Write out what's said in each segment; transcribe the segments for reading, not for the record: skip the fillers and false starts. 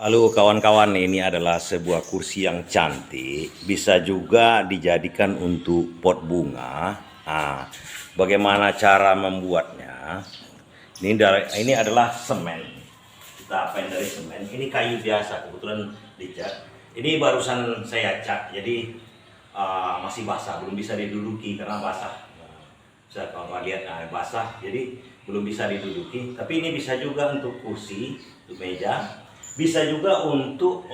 Halo kawan-kawan, ini adalah sebuah kursi yang cantik, bisa juga dijadikan untuk pot bunga. Nah, bagaimana cara membuatnya? Ini adalah semen. Kita apain dari semen. Ini kayu biasa, kebetulan dicat. Ini barusan saya cat, jadi masih basah, belum bisa diduduki karena basah. Nah, bisa kawan lihat, nah, basah, jadi belum bisa diduduki. Tapi ini bisa juga untuk kursi, untuk meja. Bisa juga untuk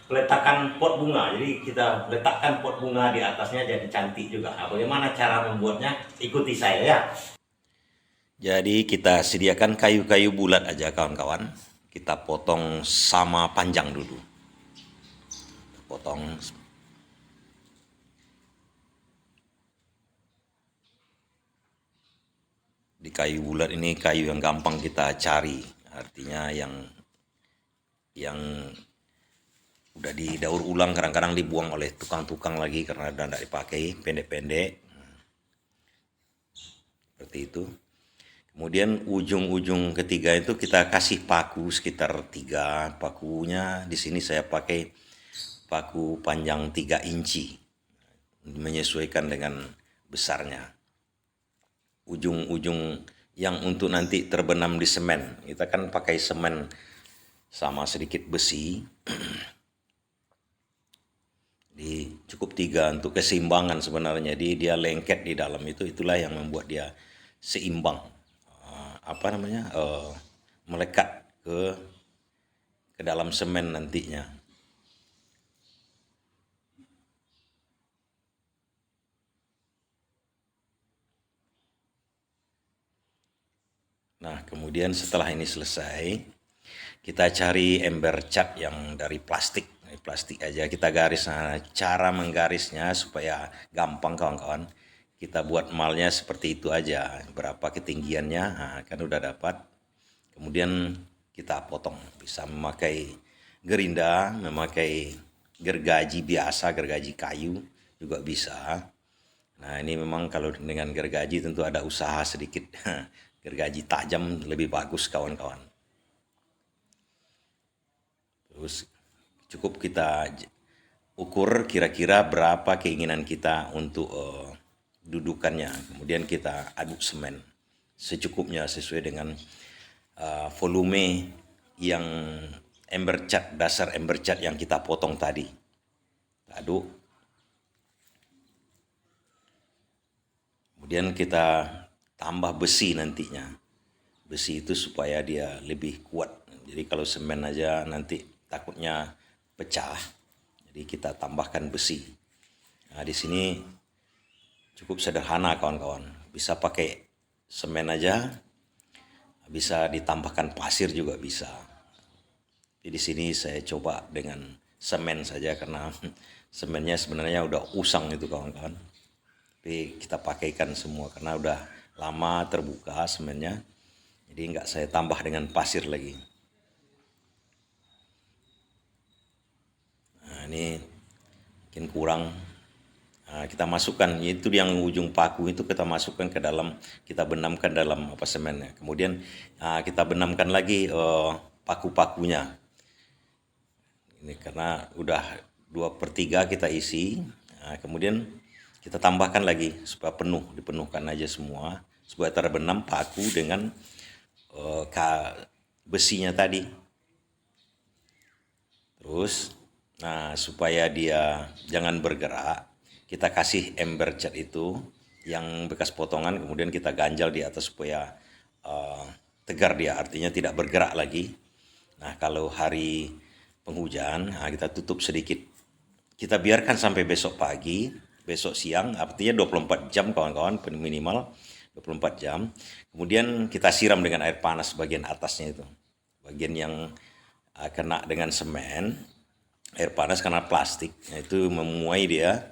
peletakan pot bunga. Jadi kita letakkan pot bunga di atasnya jadi cantik juga. Nah, bagaimana cara membuatnya? Ikuti saya ya. Jadi kita sediakan kayu-kayu bulat aja kawan-kawan. Kita potong sama panjang dulu. Potong di kayu bulat ini, kayu yang gampang kita cari. Artinya yang udah didaur ulang, kadang-kadang dibuang oleh tukang-tukang lagi karena udah tidak dipakai, pendek-pendek seperti itu. Kemudian ujung-ujung ketiga itu kita kasih paku sekitar 3. Pakunya di sini saya pakai paku panjang 3 inci, menyesuaikan dengan besarnya. Ujung-ujung yang untuk nanti terbenam di semen, kita kan pakai semen sama sedikit besi. Di cukup 3 untuk keseimbangan sebenarnya. Dia lengket di dalam itulah yang membuat dia seimbang. Melekat ke dalam semen nantinya. Nah, kemudian setelah ini selesai, kita cari ember cat yang dari plastik. Dari plastik aja kita garis. Nah, cara menggarisnya supaya gampang kawan-kawan. Kita buat malnya seperti itu aja. Berapa ketinggiannya, nah, kan udah dapat. Kemudian kita potong. Bisa memakai gerinda, memakai gergaji biasa, gergaji kayu juga bisa. Nah, ini memang kalau dengan gergaji tentu ada usaha sedikit. Gergaji tajam lebih bagus kawan-kawan. Terus cukup kita ukur kira-kira berapa keinginan kita untuk dudukannya. Kemudian kita aduk semen secukupnya sesuai dengan volume yang dasar ember cat yang kita potong tadi. Aduk. Kemudian kita tambah besi nantinya. Besi itu supaya dia lebih kuat. Jadi kalau semen aja nanti takutnya pecah. Jadi kita tambahkan besi. Nah, di sini cukup sederhana kawan-kawan. Bisa pakai semen aja, bisa ditambahkan pasir juga bisa. Jadi di sini saya coba dengan semen saja karena semennya sebenarnya udah usang itu kawan-kawan. Tapi kita pakaikan semua karena udah lama terbuka semennya. Jadi nggak saya tambah dengan pasir lagi. Nah, ini mungkin kurang. Nah, kita masukkan itu yang ujung paku itu kita masukkan ke dalam, kita benamkan dalam semennya. Kemudian kita benamkan lagi paku-pakunya. Ini karena udah 2/3 kita isi. Nah, kemudian kita tambahkan lagi supaya dipenuhkan aja semua supaya terbenam paku dengan besinya tadi. Terus, nah supaya dia jangan bergerak, kita kasih ember cat itu yang bekas potongan, kemudian kita ganjal di atas supaya tegar dia, artinya tidak bergerak lagi. Nah, kalau hari penghujan, nah kita tutup sedikit. Kita biarkan sampai besok pagi, besok siang, artinya 24 jam kawan-kawan, minimal 24 jam. Kemudian kita siram dengan air panas bagian atasnya itu. Bagian yang kena dengan semen, air panas karena plastik, nah, itu memuai dia.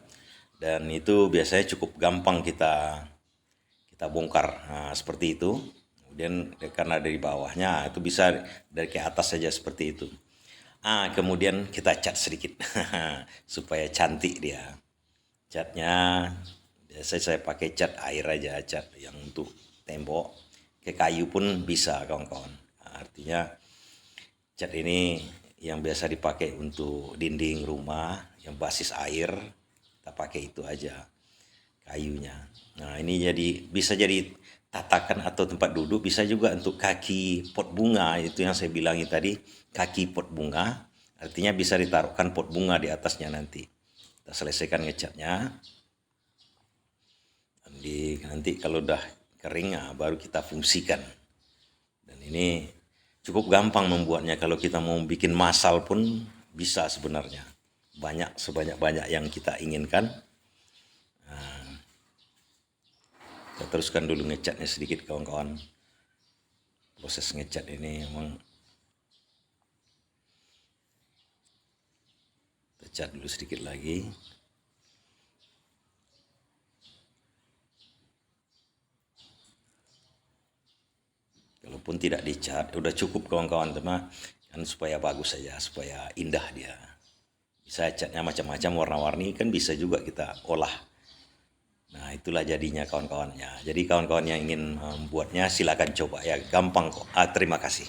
Dan itu biasanya cukup gampang kita bongkar. Nah, seperti itu. Kemudian karena dari bawahnya itu bisa dari ke atas saja seperti itu. Kemudian kita cat sedikit supaya cantik dia. Catnya biasanya saya pakai cat air aja, cat yang untuk tembok. Ke kayu pun bisa kawan-kawan. Artinya cat ini yang biasa dipakai untuk dinding rumah yang basis air, kita pakai itu aja kayunya. Nah, ini bisa jadi tatakan atau tempat duduk, bisa juga untuk kaki pot bunga, itu yang saya bilangi tadi, kaki pot bunga, artinya bisa ditaruhkan pot bunga di atasnya nanti. Kita selesaikan ngecatnya, nanti kalau udah kering, baru kita fungsikan. Dan ini cukup gampang membuatnya, kalau kita mau bikin masal pun bisa sebenarnya. Sebanyak-banyak yang kita inginkan. Kita teruskan dulu ngecatnya sedikit kawan-kawan. Proses ngecat ini memang kita cat dulu sedikit lagi. Kalaupun tidak dicat, udah cukup kawan-kawan, teman, kan supaya bagus saja, supaya indah dia. Bisa catnya macam-macam, warna-warni kan bisa juga kita olah. Nah, itulah jadinya kawan-kawannya. Jadi kawan-kawan yang ingin membuatnya silakan coba ya, gampang kok. Terima kasih.